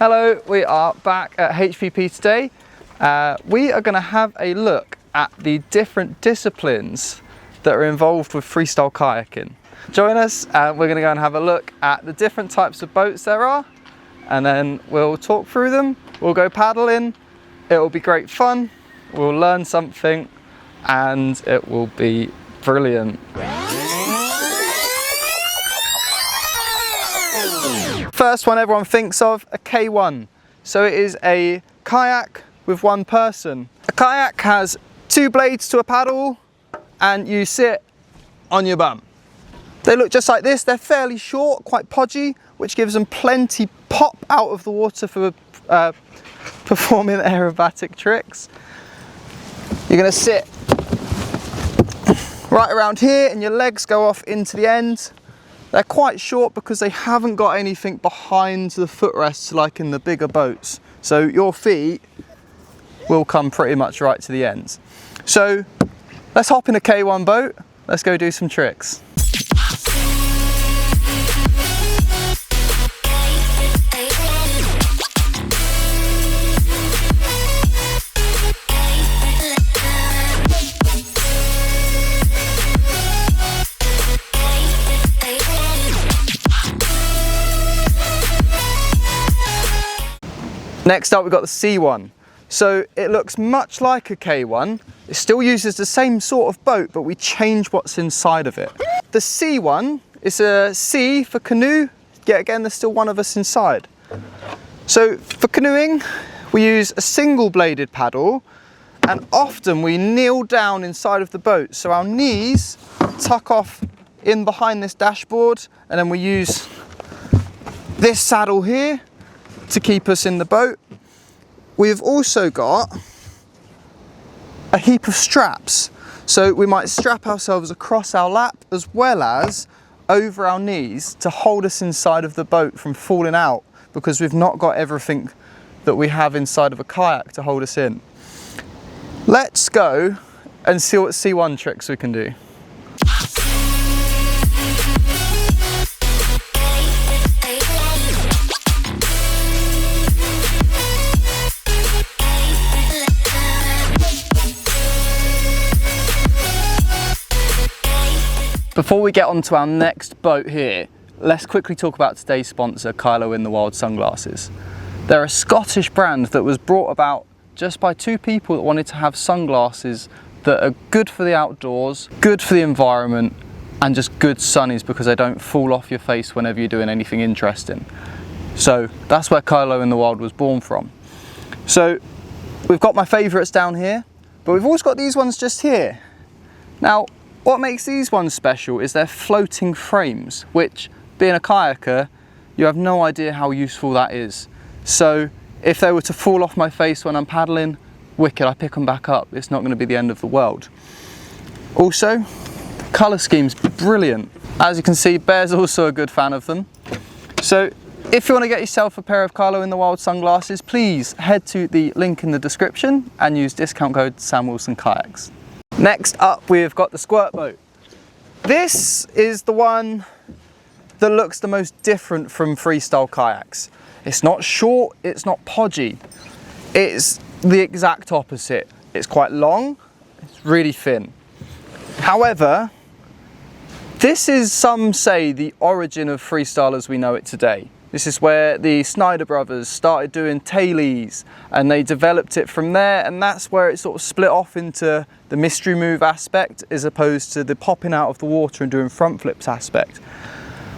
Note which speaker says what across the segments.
Speaker 1: Hello, we are back at HPP today. We are going to have a look at the different disciplines that are involved with freestyle kayaking. Join us and we're going to go and have a look at the different types of boats there are, and then we'll talk through them, we'll go paddling, it will be great fun, we'll learn something and it will be brilliant. First one everyone thinks of, a K1. So it is a kayak with one person. A kayak has two blades to a paddle and you sit on your bum. They look just like this. They're fairly short, quite podgy, which gives them plenty pop out of the water for performing aerobatic tricks. You're going to sit right around here and your legs go off into the end. They're quite short because they haven't got anything behind the footrests like in the bigger boats. So your feet will come pretty much right to the ends. So let's hop in a K1 boat. Let's go do some tricks. Next up we've got the C1. So it looks much like a K1. It still uses the same sort of boat, but we change what's inside of it. The C1 is a C for canoe. Yet again, there's still one of us inside. So for canoeing, we use a single bladed paddle, and often we kneel down inside of the boat. So our knees tuck off in behind this dashboard, and then we use this saddle here to keep us in the boat. We've also got a heap of straps. So we might strap ourselves across our lap as well as over our knees to hold us inside of the boat from falling out, because we've not got everything that we have inside of a kayak to hold us in. Let's go and see what C1 tricks we can do. Before we get on to our next boat here, let's quickly talk about today's sponsor, KYLO in the Wild Sunglasses. They're a Scottish brand that was brought about just by two people that wanted to have sunglasses that are good for the outdoors, good for the environment, and just good sunnies because they don't fall off your face whenever you're doing anything interesting. So that's where KYLO in the Wild was born from. So we've got my favourites down here, but we've also got these ones just here. Now, what makes these ones special is their floating frames, which, being a kayaker, you have no idea how useful that is. So if they were to fall off my face when I'm paddling, wicked, I pick them back up. It's not going to be the end of the world. Also, the colour scheme's brilliant. As you can see, Bear's also a good fan of them. So if you want to get yourself a pair of KYLO in the Wild sunglasses, please head to the link in the description and use discount code SamWilsonKayaks. Next up, we've got the squirt boat. This is the one that looks the most different from freestyle kayaks. It's not short, it's not podgy. It's the exact opposite. It's quite long, it's really thin. However, this is, some say, the origin of freestyle as we know it today. This is where the Snyder brothers started doing tailies and they developed it from there, and that's where it sort of split off into the mystery move aspect as opposed to the popping out of the water and doing front flips aspect.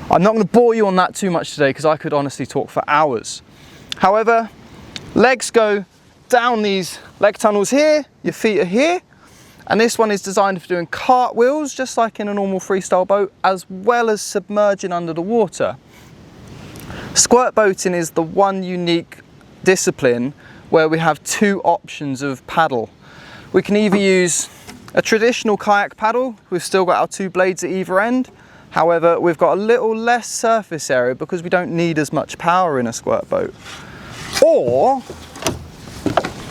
Speaker 1: I'm not going to bore you on that too much today because I could honestly talk for hours. However, legs go down these leg tunnels here, your feet are here, and this one is designed for doing cartwheels just like in a normal freestyle boat, as well as submerging under the water. Squirt boating is the one unique discipline where we have two options of paddle. We can either use a traditional kayak paddle, we've still got our two blades at either end. However, we've got a little less surface area because we don't need as much power in a squirt boat. Or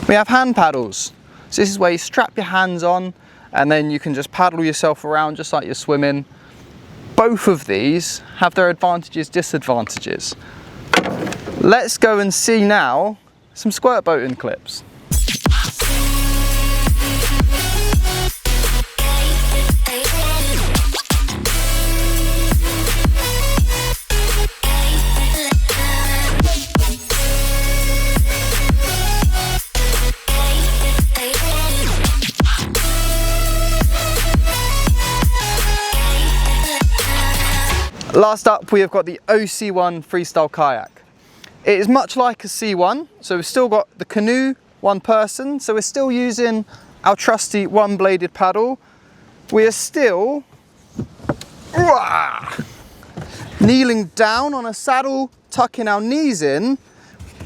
Speaker 1: we have hand paddles. So this is where you strap your hands on and then you can just paddle yourself around just like you're swimming. Both of these have their advantages, disadvantages. Let's go and see now some squirt boating clips. Last up, we have got the OC1 Freestyle Kayak. It is much like a C1, so we've still got the canoe, one person, so we're still using our trusty one-bladed paddle. We are still kneeling down on a saddle, tucking our knees in.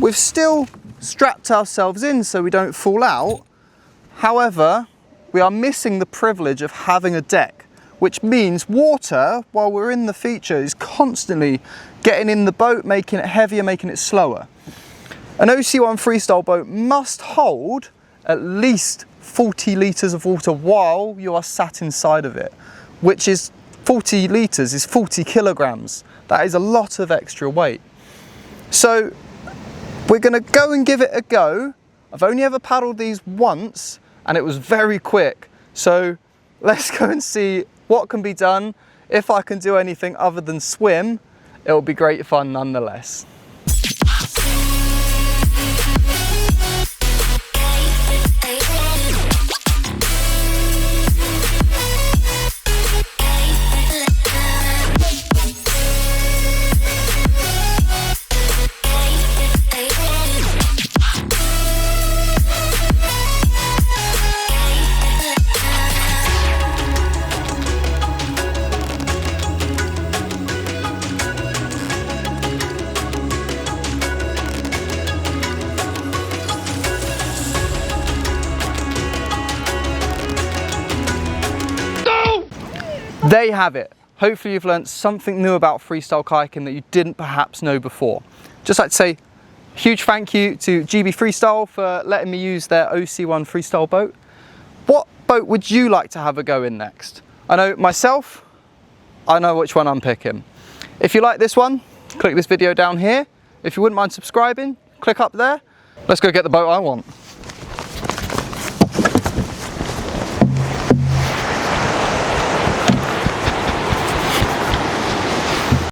Speaker 1: We've still strapped ourselves in so we don't fall out. However, we are missing the privilege of having a deck, which means water, while we're in the feature, is constantly getting in the boat, making it heavier, making it slower. An OC1 freestyle boat must hold at least 40 litres of water while you are sat inside of it, which is 40 litres is 40 kilograms. That is a lot of extra weight. So we're gonna go and give it a go. I've only ever paddled these once and it was very quick. So let's go and see what can be done. If I can do anything other than swim, it'll be great fun nonetheless. There you have it. Hopefully you've learned something new about freestyle kayaking that you didn't perhaps know before. Just like to say a huge thank you to GB Freestyle for letting me use their OC1 freestyle boat. What boat would you like to have a go in next? I know myself, I know which one I'm picking. If you like this one, click this video down here. If you wouldn't mind subscribing, click up there. Let's go get the boat I want.